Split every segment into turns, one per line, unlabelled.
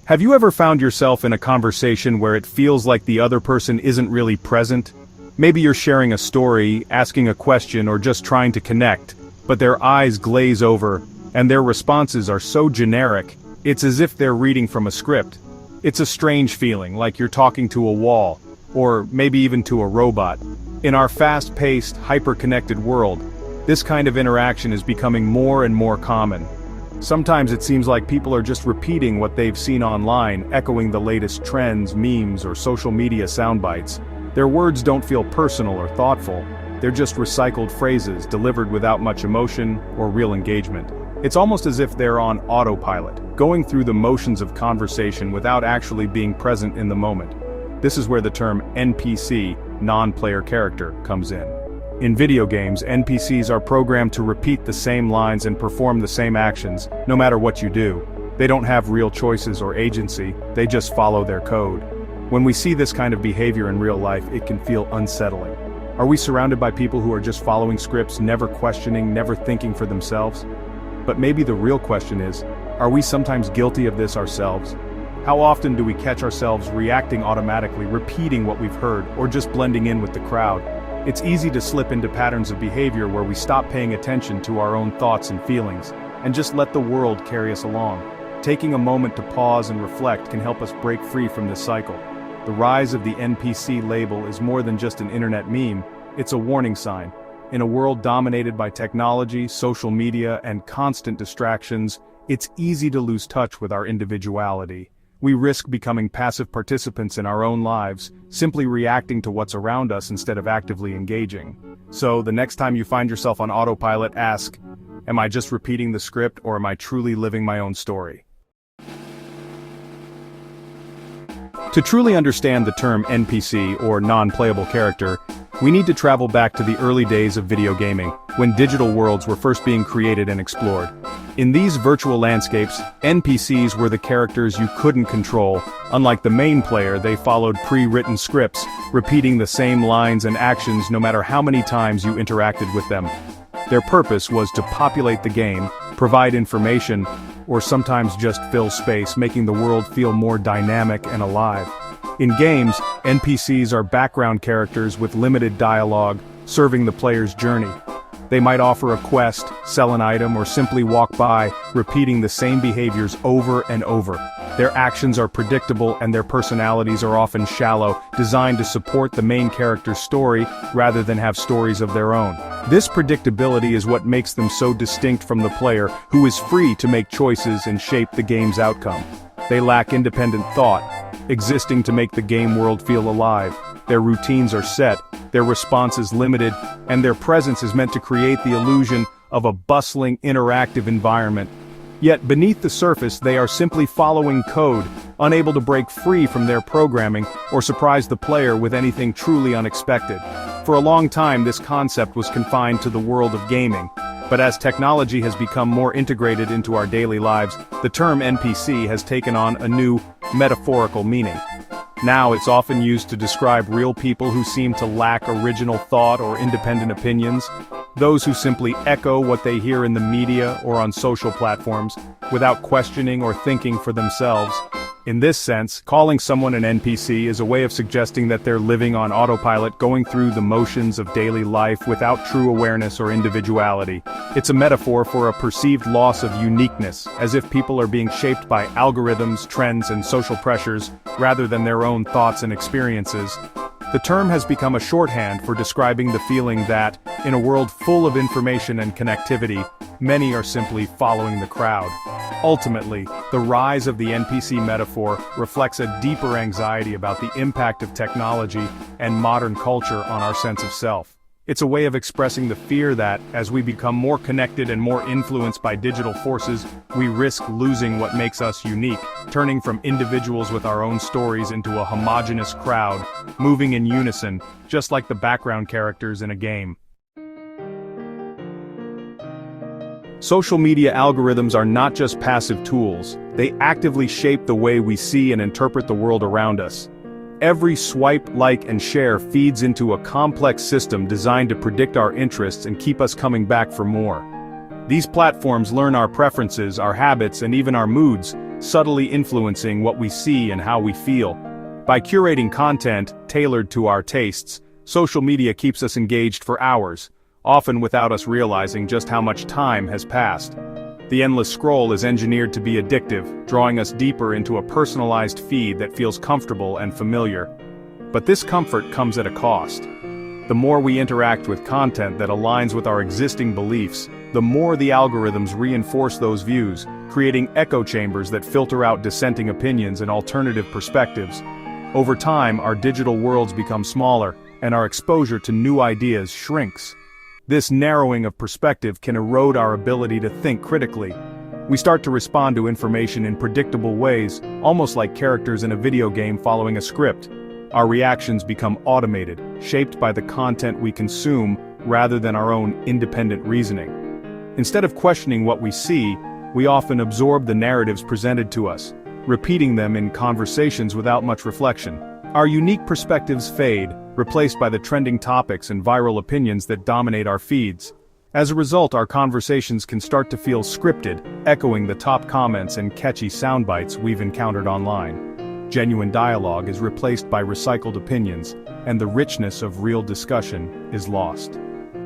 Have you ever found yourself in a conversation where it feels like the other person isn't really present? Maybe you're sharing a story, asking a question, or just trying to connect, but their eyes glaze over, and their responses are so generic, it's as if they're reading from a script. It's a strange feeling, like you're talking to a wall, or maybe even to a robot. In our fast-paced, hyper-connected world, this kind of interaction is becoming more and more common. Sometimes it seems like people are just repeating what they've seen online, echoing the latest trends, memes, or social media soundbites. Their words don't feel personal or thoughtful. They're just recycled phrases delivered without much emotion or real engagement. It's almost as if they're on autopilot, going through the motions of conversation without actually being present in the moment. This is where the term NPC, non-player character, comes in. In video games, NPCs are programmed to repeat the same lines and perform the same actions, no matter what you do. They don't have real choices or agency, they just follow their code. When we see this kind of behavior in real life, it can feel unsettling. Are we surrounded by people who are just following scripts, never questioning, never thinking for themselves? But maybe the real question is, are we sometimes guilty of this ourselves? How often do we catch ourselves reacting automatically, repeating what we've heard, or just blending in with the crowd? It's easy to slip into patterns of behavior where we stop paying attention to our own thoughts and feelings, and just let the world carry us along. Taking a moment to pause and reflect can help us break free from this cycle. The rise of the NPC label is more than just an internet meme, it's a warning sign. In a world dominated by technology, social media, and constant distractions, it's easy to lose touch with our individuality. We risk becoming passive participants in our own lives, simply reacting to what's around us instead of actively engaging. So, the next time you find yourself on autopilot, ask, am I just repeating the script or am I truly living my own story? To truly understand the term NPC, or non-playable character, we need to travel back to the early days of video gaming, when digital worlds were first being created and explored. In these virtual landscapes, NPCs were the characters you couldn't control. Unlike the main player, they followed pre-written scripts, repeating the same lines and actions no matter how many times you interacted with them. Their purpose was to populate the game, provide information, or sometimes just fill space, making the world feel more dynamic and alive. In games, NPCs are background characters with limited dialogue, serving the player's journey. They might offer a quest, sell an item, or simply walk by, repeating the same behaviors over and over. Their actions are predictable and their personalities are often shallow, designed to support the main character's story rather than have stories of their own. This predictability is what makes them so distinct from the player, who is free to make choices and shape the game's outcome. They lack independent thought, existing to make the game world feel alive. Their routines are set, their response is limited, and their presence is meant to create the illusion of a bustling, interactive environment. Yet beneath the surface, they are simply following code, unable to break free from their programming or surprise the player with anything truly unexpected. For a long time, this concept was confined to the world of gaming. But as technology has become more integrated into our daily lives, the term NPC has taken on a new, metaphorical meaning. Now it's often used to describe real people who seem to lack original thought or independent opinions, those who simply echo what they hear in the media or on social platforms, without questioning or thinking for themselves. In this sense, calling someone an NPC is a way of suggesting that they're living on autopilot, going through the motions of daily life without true awareness or individuality. It's a metaphor for a perceived loss of uniqueness, as if people are being shaped by algorithms, trends, and social pressures, rather than their own thoughts and experiences. The term has become a shorthand for describing the feeling that, in a world full of information and connectivity, many are simply following the crowd. Ultimately, the rise of the NPC metaphor reflects a deeper anxiety about the impact of technology and modern culture on our sense of self. It's a way of expressing the fear that, as we become more connected and more influenced by digital forces, we risk losing what makes us unique, turning from individuals with our own stories into a homogeneous crowd, moving in unison, just like the background characters in a game. Social media algorithms are not just passive tools, they actively shape the way we see and interpret the world around us. Every swipe, like, and share feeds into a complex system designed to predict our interests and keep us coming back for more. These platforms learn our preferences, our habits, and even our moods, subtly influencing what we see and how we feel. By curating content tailored to our tastes, social media keeps us engaged for hours, often without us realizing just how much time has passed. The endless scroll is engineered to be addictive, drawing us deeper into a personalized feed that feels comfortable and familiar. But this comfort comes at a cost. The more we interact with content that aligns with our existing beliefs, the more the algorithms reinforce those views, creating echo chambers that filter out dissenting opinions and alternative perspectives. Over time, our digital worlds become smaller, and our exposure to new ideas shrinks. This narrowing of perspective can erode our ability to think critically. We start to respond to information in predictable ways, almost like characters in a video game following a script. Our reactions become automated, shaped by the content we consume rather than our own independent reasoning. Instead of questioning what we see, we often absorb the narratives presented to us, repeating them in conversations without much reflection. Our unique perspectives fade, replaced by the trending topics and viral opinions that dominate our feeds. As a result, our conversations can start to feel scripted, echoing the top comments and catchy soundbites we've encountered online. Genuine dialogue is replaced by recycled opinions, and the richness of real discussion is lost.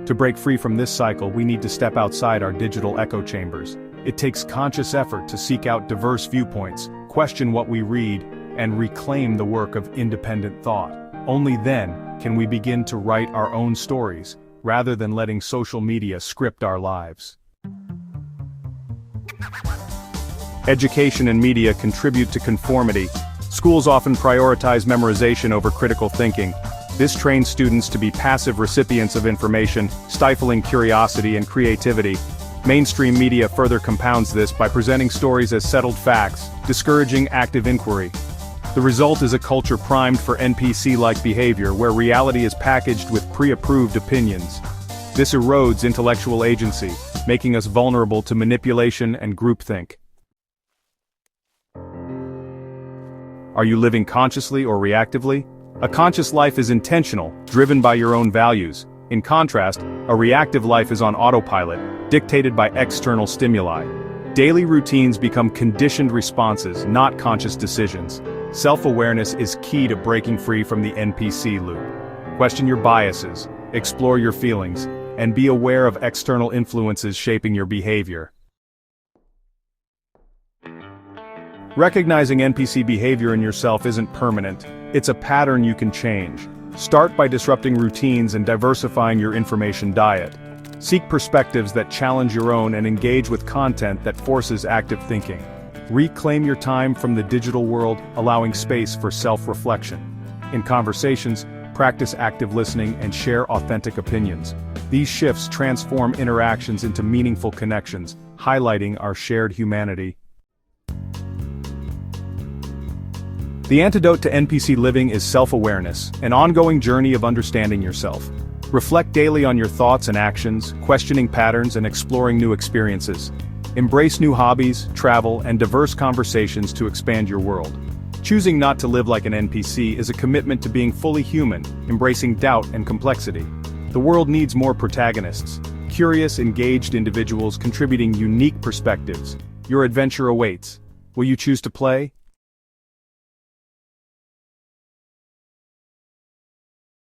To break free from this cycle, we need to step outside our digital echo chambers. It takes conscious effort to seek out diverse viewpoints, question what we read, and reclaim the work of independent thought. Only then can we begin to write our own stories, rather than letting social media script our lives. Education and media contribute to conformity. Schools often prioritize memorization over critical thinking. This trains students to be passive recipients of information, stifling curiosity and creativity. Mainstream media further compounds this by presenting stories as settled facts, discouraging active inquiry. The result is a culture primed for NPC-like behavior where reality is packaged with pre-approved opinions. This erodes intellectual agency, making us vulnerable to manipulation and groupthink. Are you living consciously or reactively? A conscious life is intentional, driven by your own values. In contrast, a reactive life is on autopilot, dictated by external stimuli. Daily routines become conditioned responses, not conscious decisions. Self-awareness is key to breaking free from the NPC loop. Question your biases, explore your feelings, and be aware of external influences shaping your behavior. Recognizing NPC behavior in yourself isn't permanent. It's a pattern you can change. Start by disrupting routines and diversifying your information diet. Seek perspectives that challenge your own and engage with content that forces active thinking. Reclaim your time from the digital world, allowing space for self-reflection. In conversations, practice active listening and share authentic opinions. These shifts transform interactions into meaningful connections, highlighting our shared humanity. The antidote to NPC living is self-awareness, an ongoing journey of understanding yourself. Reflect daily on your thoughts and actions, questioning patterns and exploring new experiences. Embrace new hobbies, travel, and diverse conversations to expand your world. Choosing not to live like an NPC is a commitment to being fully human, embracing doubt and complexity. The world needs more protagonists, curious, engaged individuals contributing unique perspectives. Your adventure awaits. Will you choose to play,